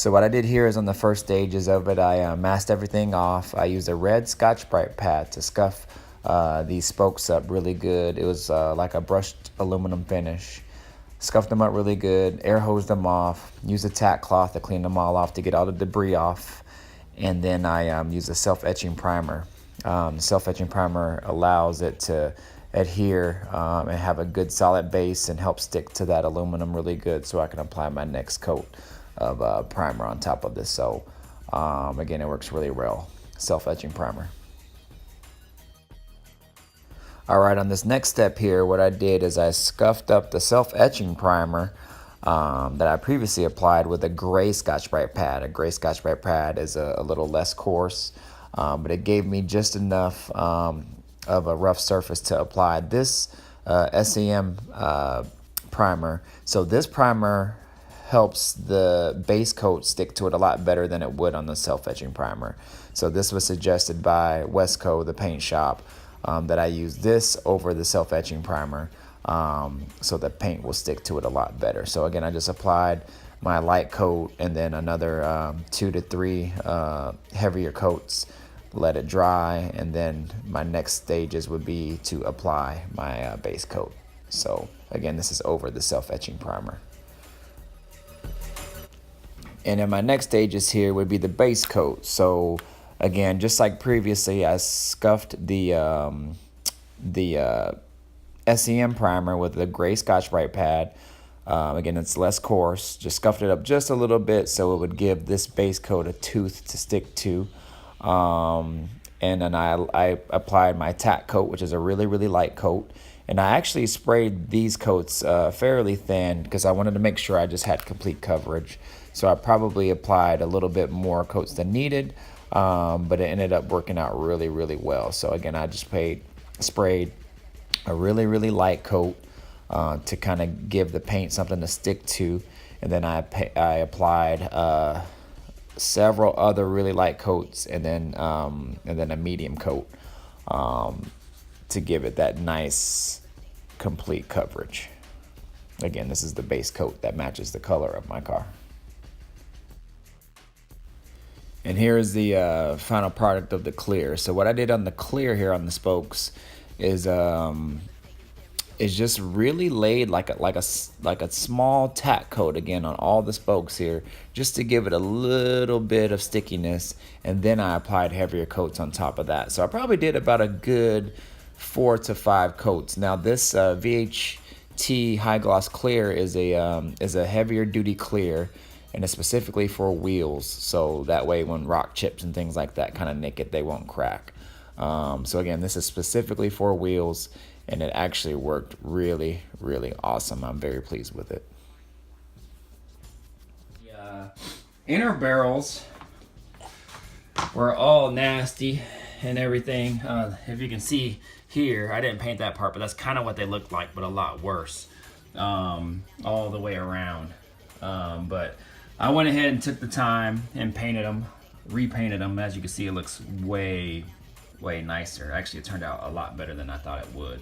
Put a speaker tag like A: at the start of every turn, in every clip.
A: So what I did here is on the first stages of it, I masked everything off. I used a red Scotch-Brite pad to scuff these spokes up really good. It was like a brushed aluminum finish. Scuffed them up really good, air hosed them off, used a tack cloth to clean them all off to get all the debris off. And then I used a self-etching primer. Self-etching primer allows it to adhere and have a good solid base and help stick to that aluminum really good, so I can apply my next coat of primer on top of this. So again, it works really well. Self-etching primer. All right, on this next step here, what I did is I scuffed up the self-etching primer that I previously applied with a gray Scotch-Brite pad. A gray Scotch-Brite pad is a little less coarse, but it gave me just enough of a rough surface to apply this SEM primer. So this primer helps the base coat stick to it a lot better than it would on the self-etching primer. So this was suggested by Westco, the paint shop, that I use this over the self-etching primer so the paint will stick to it a lot better. So again, I just applied my light coat and then another 2 to 3 heavier coats, let it dry, and then my next stages would be to apply my base coat. So again, this is over the self-etching primer. And then my next stages here would be the base coat. So again, just like previously, I scuffed the SEM primer with the gray Scotch-Brite pad. Again, it's less coarse. Just scuffed it up just a little bit so it would give this base coat a tooth to stick to. And then I applied my tack coat, which is a really, really light coat. And I actually sprayed these coats fairly thin because I wanted to make sure I just had complete coverage. So I probably applied a little bit more coats than needed, but it ended up working out really, really well. So again, I just sprayed a really, really light coat to kind of give the paint something to stick to. And then I applied several other really light coats and then a medium coat to give it that nice complete coverage. Again, this is the base coat that matches the color of my car. And here is the final product of the clear. So what I did on the clear here on the spokes is just really laid like a small tack coat again on all the spokes here, just to give it a little bit of stickiness. And then I applied heavier coats on top of that. So I probably did about a good 4 to 5 coats. Now this VHT high gloss clear is a heavier duty clear, and it's specifically for wheels, so that way when rock chips and things like that kind of nick it, they won't crack. So again, this is specifically for wheels, and it actually worked really, really awesome. I'm very pleased with it. The inner barrels were all nasty and everything. If you can see here, I didn't paint that part, but that's kind of what they looked like, but a lot worse all the way around. But I went ahead and took the time and painted them, repainted them. As you can see, it looks way nicer. Actually, it turned out a lot better than I thought it would.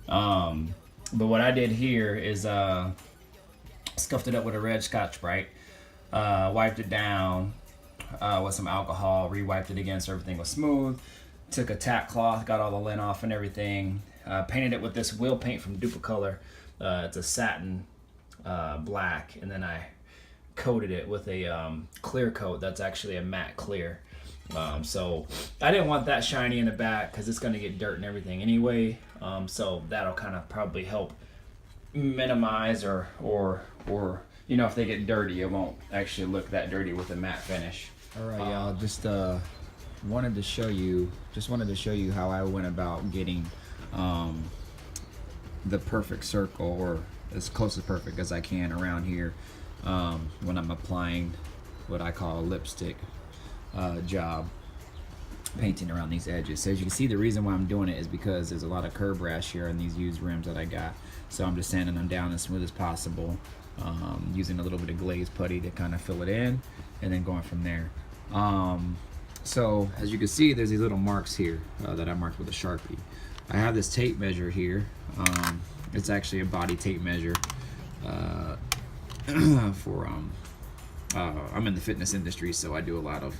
A: But what I did here is scuffed it up with a red Scotch-Brite, wiped it down with some alcohol, re-wiped it again so everything was smooth. Took a tack cloth, got all the lint off and everything. Painted it with this wheel paint from Duplicolor. It's a satin black, and then I coated it with a clear coat that's actually a matte clear. So I didn't want that shiny in the back because it's going to get dirt and everything anyway. So that'll kind of probably help minimize or you know, if they get dirty, it won't actually look that dirty with a matte finish.
B: All right, y'all, just wanted to show you how I went about getting the perfect circle, or as close to perfect as I can around here when I'm applying what I call a lipstick job, painting around these edges. So as you can see, the reason why I'm doing it is because there's a lot of curb rash here on these used rims that I got. So I'm just sanding them down as smooth as possible, using a little bit of glazed putty to kind of fill it in, and then going from there. So as you can see, there's these little marks here that I marked with a Sharpie. I have this tape measure here. It's actually a body tape measure for I'm in the fitness industry, so I do a lot of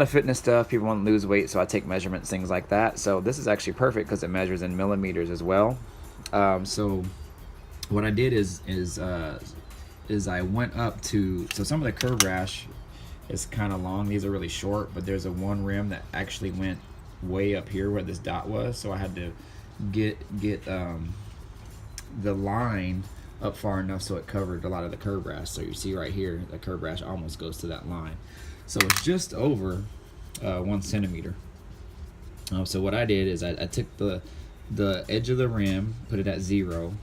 B: fitness stuff. People want to lose weight, so I take measurements, things like that. So this is actually perfect because it measures in millimeters as well. So what I did is I went up to, so some of the curb rash is kind of long. These are really short, but there's a one rim that actually went way up here where this dot was. So I had to get the line up far enough so it covered a lot of the curb rash. So you see right here, the curb rash almost goes to that line. So it's just over 1 centimeter. So what I did is I took the edge of the rim, put it at 0,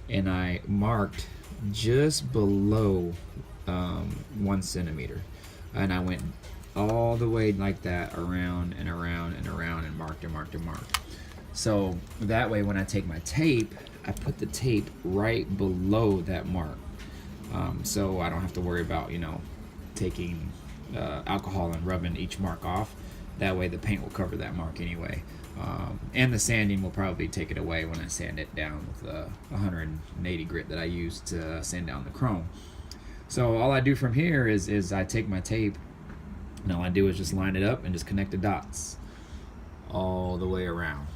B: and I marked just below 1 centimeter. And I went all the way like that, around and around and around, and marked and marked and marked. So that way when I take my tape, I put the tape right below that mark. So I don't have to worry about, taking alcohol and rubbing each mark off. That way the paint will cover that mark anyway. And the sanding will probably take it away when I sand it down with the 180 grit that I use to sand down the chrome. So all I do from here is I take my tape, and all I do is just line it up and just connect the dots all the way around.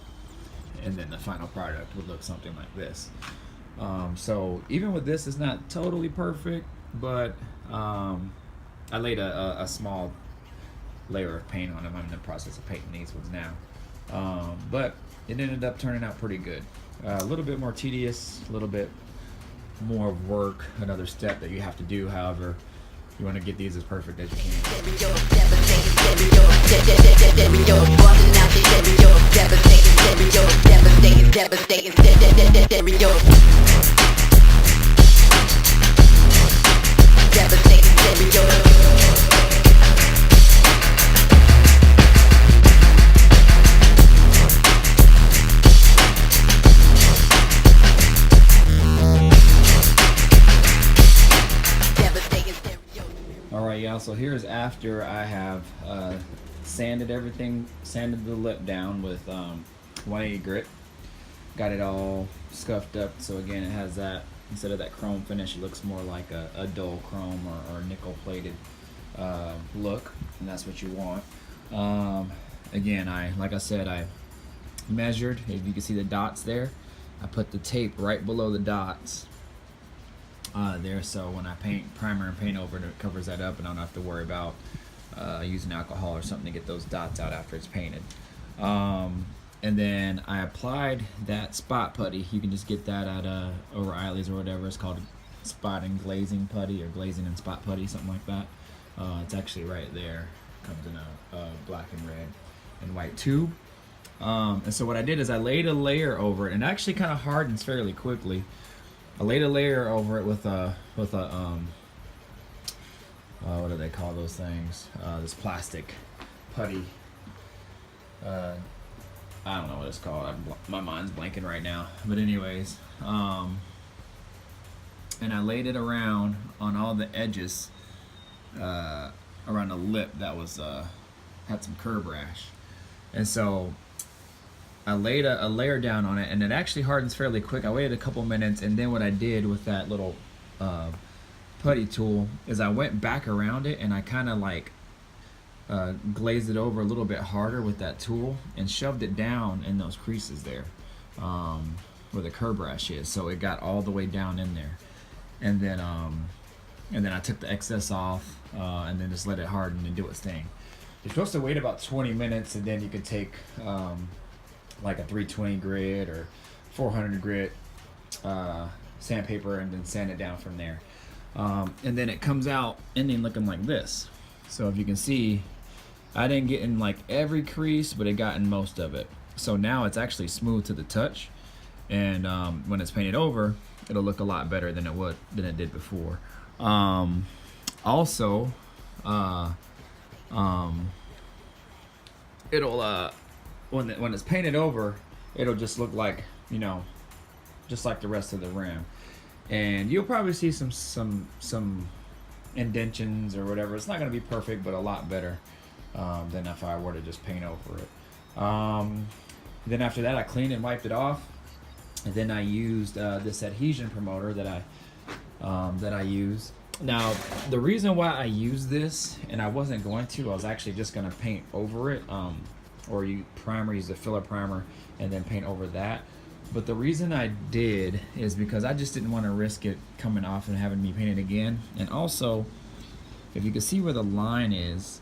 B: And then the final product would look something like this. So even with this, it's not totally perfect, but I laid a small layer of paint on them. I'm in the process of painting these ones now. But it ended up turning out pretty good. A little bit more tedious, a little bit more work, another step that you have to do. However, you want to get these as perfect as you can. So here's after I have sanded the lip down with 180 grit. Got it all scuffed up, so again it has that, instead of that chrome finish, it looks more like a dull chrome or nickel plated look, and that's what you want. Again, like I said, I measured. If you can see the dots there, I put the tape right below the dots there, so when I primer and paint over it, it covers that up, and I don't have to worry about using alcohol or something to get those dots out after it's painted. And then I applied that spot putty. You can just get that at over Eiley's or whatever. It's called spot and glazing putty, or glazing and spot putty, something like that. It's actually right there. Comes in a black and red and white tube. And so what I did is I laid a layer over it, and it actually kind of hardens fairly quickly. I laid a layer over it with a what do they call those things? This plastic putty. I don't know what it's called. My mind's blanking right now. But anyways, and I laid it around on all the edges, around the lip that was had some curb rash, and so I laid a layer down on it, and it actually hardens fairly quick. I waited a couple minutes, and then what I did with that little putty tool is I went back around it, and I kind of like glazed it over a little bit harder with that tool and shoved it down in those creases there where the curb rash is, so it got all the way down in there. And then I took the excess off, and then just let it harden and do its thing. You're supposed to wait about 20 minutes, and then you could take like a 320 grit or 400 grit sandpaper, and then sand it down from there. And then it comes out ending looking like this. So if you can see, I didn't get in like every crease, but it got in most of it. So now it's actually smooth to the touch, and when it's painted over, it'll look a lot better than it did before. Also, it'll when it's painted over, it'll just look like, just like the rest of the rim, and you'll probably see some indentions or whatever. It's not going to be perfect, but a lot better than if I were to just paint over it. Then after that, I cleaned and wiped it off, and then I used this adhesion promoter that I use. Now, the reason why I use this, and I wasn't going to, I was actually just going to paint over it, or use a filler primer, and then paint over that. But the reason I did is because I just didn't want to risk it coming off and having me paint it again. And also, if you can see where the line is,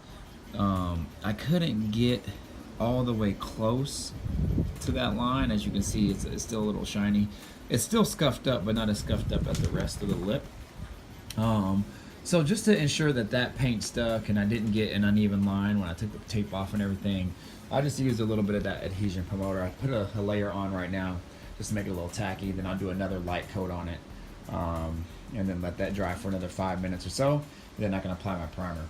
B: I couldn't get all the way close to that line. As you can see, it's still a little shiny. It's still scuffed up, but not as scuffed up as the rest of the lip. So just to ensure that paint stuck and I didn't get an uneven line when I took the tape off and everything, I just used a little bit of that adhesion promoter. I put a layer on right now just to make it a little tacky. Then I'll do another light coat on it, and then let that dry for another 5 minutes or so. Then I can apply my primer.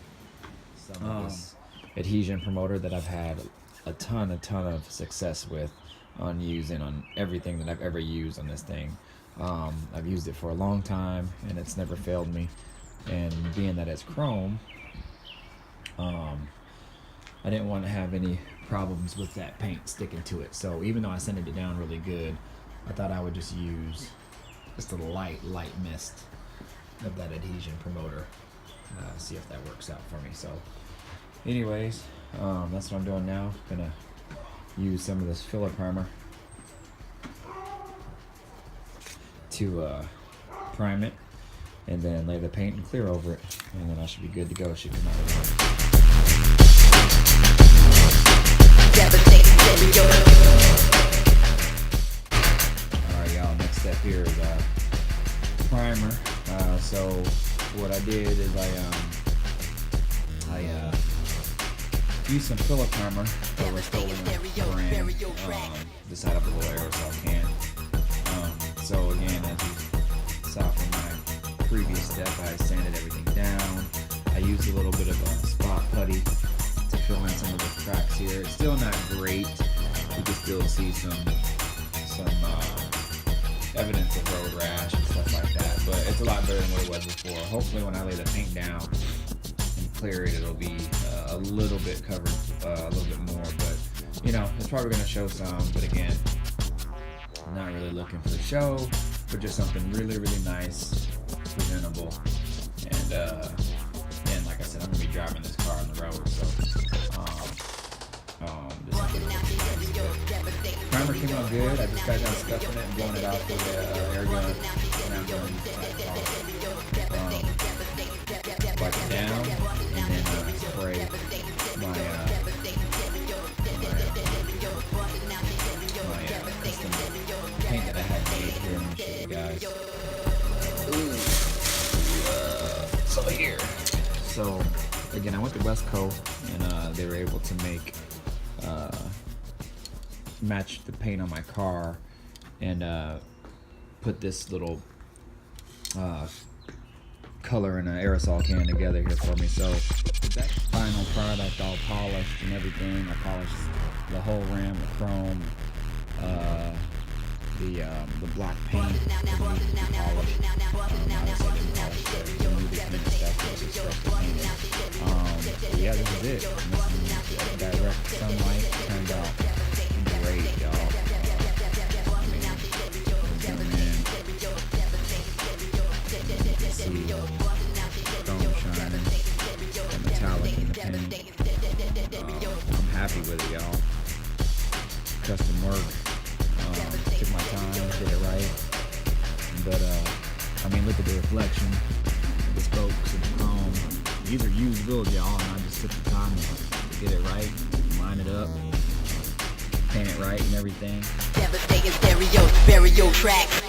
B: Some of this adhesion promoter that I've had a ton of success with on using on everything that I've ever used on this thing. I've used it for a long time and it's never failed me. And being that it's chrome, I didn't want to have any problems with that paint sticking to it. So even though I sanded it down really good, I thought I would just use just a light mist of that adhesion promoter. See if that works out for me. So anyways, that's what I'm doing now. Gonna use some of this filler primer to prime it, and then lay the paint and clear over it, and then I should be good to go. It should come out right. Alright y'all, next step here is primer. So what I did is I used some filler primer that was stolen brand, just out of a little aerosol can. So again, as you saw from my previous step, I sanded everything down. I used a little bit of a spot putty to fill in some of the cracks here. It's still not great. You can still see some evidence of road rash and stuff like that, but it's a lot better than what it was before. Hopefully when I lay the paint down and clear it, it'll be a little bit covered, a little bit more, but you know, it's probably going to show some. But again, I'm not really looking for show, but just something really nice, presentable. And like I said, I'm going to be driving this car on the road, so primer came out good. I just got done stuffing it and blowing it out with the air gun, and I'm going to wipe it down and then spray my custom paint that I had made here. Let me show you guys. So here. So again, I went to Westco and they were able to match the paint on my car and put this little color in an aerosol can together here for me. So that final product all polished and everything. I polished the whole rim, the chrome, the black paint that needs to be polished. Obviously I didn't polish the movie paint stuff, so it's just the paint. Yeah, this is it. This is direct sunlight. Turned out great, y'all. I mean, zoom in. You can see chrome shining, the metallic in the paint. I'm happy with it, y'all. Custom work. Took my time, did it right. But I mean, look at the reflection, the spokes and the chrome. These are used builds, y'all, and I just took the time to get it right, line it up, paint it right and everything.
C: Devastating stereo tracks.